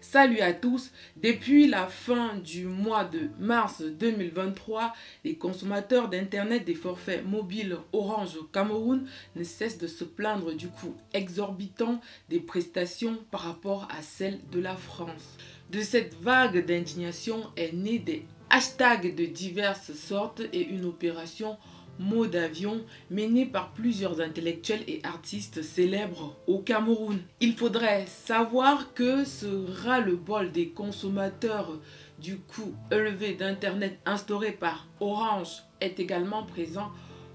Salut à tous. Depuis la fin du mois de mars 2023, les consommateurs d'Internet des forfaits mobiles Orange au Cameroun ne cessent de se plaindre du coût exorbitant des prestations par rapport à celles de la France. De cette vague d'indignation est née des hashtags de diverses sortes et une opération mot d'avion menée par plusieurs intellectuels et artistes célèbres au Cameroun. Il faudrait savoir que ce ras-le-bol des consommateurs du coût élevé d'Internet instauré par Orange est également présent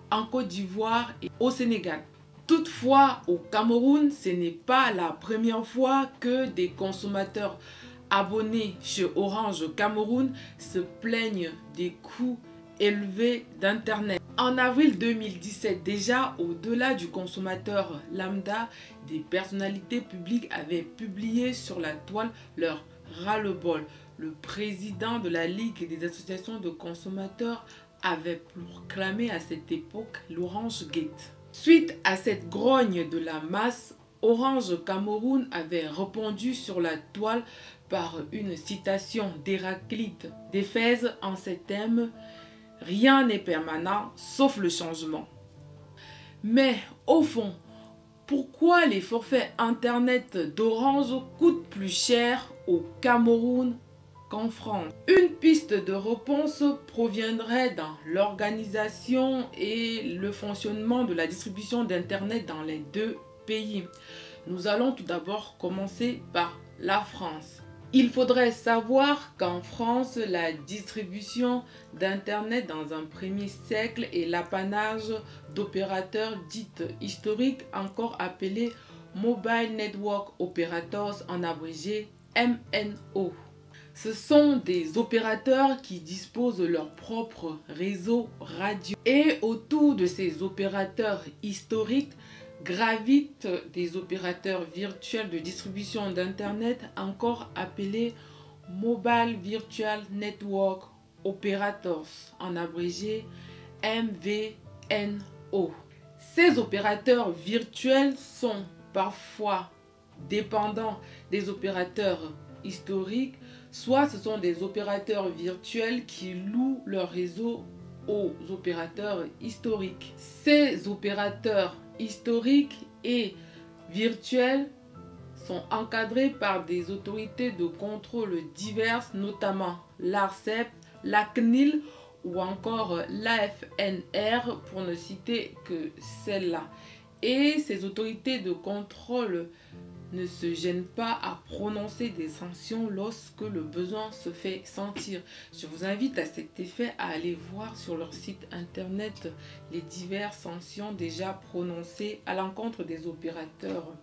en Côte d'Ivoire et au Sénégal. Toutefois, au Cameroun, ce n'est pas la première fois que des consommateurs abonnés chez Orange au Cameroun se plaignent des coûts élevés d'Internet. En avril 2017, déjà au-delà du consommateur lambda, des personnalités publiques avaient publié sur la toile leur ras-le-bol. Le président de la Ligue des associations de consommateurs avait proclamé à cette époque l'Orange Gate. Suite à cette grogne de la masse, Orange Cameroun avait répondu sur la toile par une citation d'Héraclite d'Éphèse en ces termes: rien n'est permanent sauf le changement. Mais au fond, pourquoi les forfaits Internet d'Orange coûtent plus cher au Cameroun qu'en France? Une piste de réponse proviendrait dans l'organisation et le fonctionnement de la distribution d'Internet dans les deux pays. Nous allons tout d'abord commencer par la France. Il faudrait savoir qu'en France, la distribution d'Internet dans un premier siècle est l'apanage d'opérateurs dits historiques, encore appelés Mobile Network Operators, en abrégé MNO. Ce sont des opérateurs qui disposent de leur propre réseau radio. Et autour de ces opérateurs historiques gravitent des opérateurs virtuels de distribution d'Internet, encore appelés Mobile Virtual Network Operators, en abrégé MVNO. Ces opérateurs virtuels sont parfois dépendants des opérateurs historiques, soit ce sont des opérateurs virtuels qui louent leur réseau aux opérateurs historiques. Ces opérateurs historiques et virtuels sont encadrés par des autorités de contrôle diverses, notamment l'ARCEP, la CNIL ou encore l'AFNR, pour ne citer que celle-là. Et ces autorités de contrôle ne se gênent pas à prononcer des sanctions lorsque le besoin se fait sentir. Je vous invite à cet effet à aller voir sur leur site internet les diverses sanctions déjà prononcées à l'encontre des opérateurs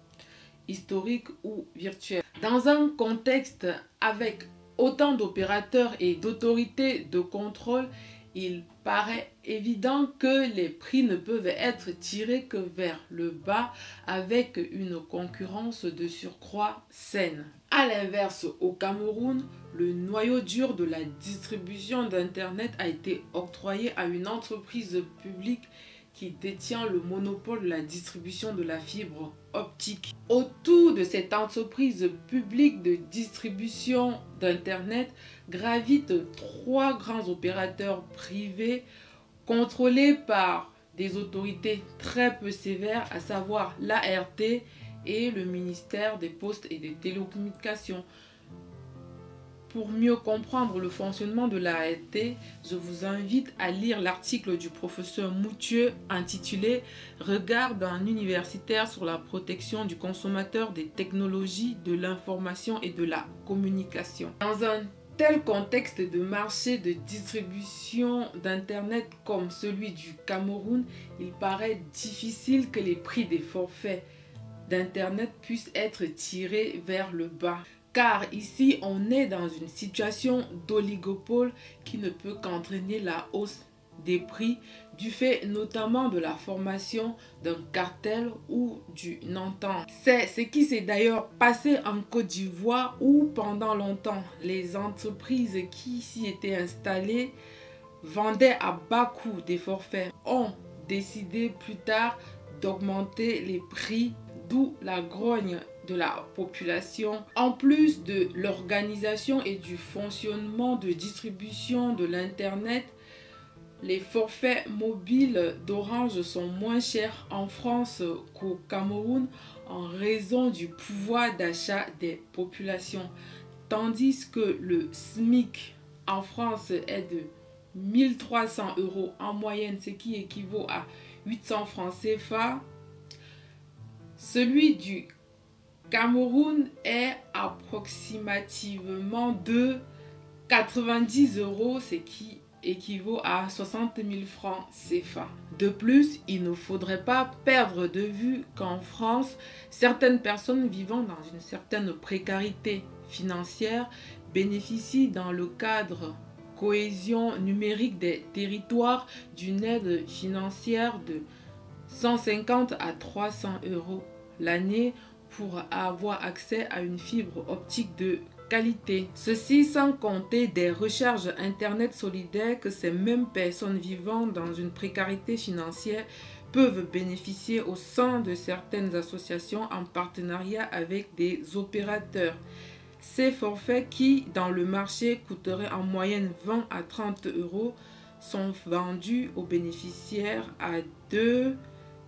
historiques ou virtuels. Dans un contexte avec autant d'opérateurs et d'autorités de contrôle, il paraît évident que les prix ne peuvent être tirés que vers le bas avec une concurrence de surcroît saine. A l'inverse, au Cameroun, le noyau dur de la distribution d'Internet a été octroyé à une entreprise publique qui détient le monopole de la distribution de la fibre optique. Autour de cette entreprise publique de distribution d'Internet gravitent trois grands opérateurs privés contrôlés par des autorités très peu sévères, à savoir l'ART et le ministère des Postes et des Télécommunications. Pour mieux comprendre le fonctionnement de l'ART, je vous invite à lire l'article du professeur Moutieu intitulé « Regard d'un universitaire sur la protection du consommateur des technologies de l'information et de la communication ». Dans un tel contexte de marché de distribution d'Internet comme celui du Cameroun, il paraît difficile que les prix des forfaits d'Internet puissent être tirés vers le bas. Car ici, on est dans une situation d'oligopole qui ne peut qu'entraîner la hausse des prix du fait notamment de la formation d'un cartel ou d'une entente. C'est ce qui s'est d'ailleurs passé en Côte d'Ivoire où pendant longtemps, les entreprises qui s'y étaient installées vendaient à bas coût des forfaits, ont décidé plus tard d'augmenter les prix, d'où la grogne de la population. En plus de l'organisation et du fonctionnement de distribution de l'Internet, les forfaits mobiles d'Orange sont moins chers en France qu'au Cameroun en raison du pouvoir d'achat des populations. Tandis que le SMIC en France est de 1300 € en moyenne, ce qui équivaut à 800 francs CFA. Celui du Cameroun est approximativement de 90 €, ce qui équivaut à 60 000 francs CFA. De plus, il ne faudrait pas perdre de vue qu'en France, certaines personnes vivant dans une certaine précarité financière bénéficient dans le cadre cohésion numérique des territoires d'une aide financière de 150 à 300 € l'année pour avoir accès à une fibre optique de qualité. Ceci sans compter des recharges Internet solidaires que ces mêmes personnes vivant dans une précarité financière peuvent bénéficier au sein de certaines associations en partenariat avec des opérateurs. Ces forfaits qui, dans le marché, coûteraient en moyenne 20 à 30 € sont vendus aux bénéficiaires à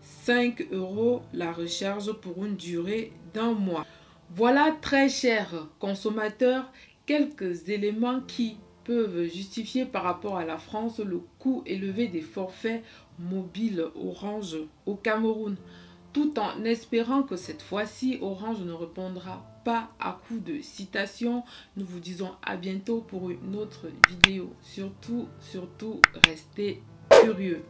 5 € la recharge pour une durée d'1 mois. Voilà, très chers consommateurs, quelques éléments qui peuvent justifier par rapport à la France le coût élevé des forfaits mobiles Orange au Cameroun, tout en espérant que cette fois-ci Orange ne répondra pas à coup de citation. Nous vous disons à bientôt pour une autre vidéo. Surtout, restez curieux.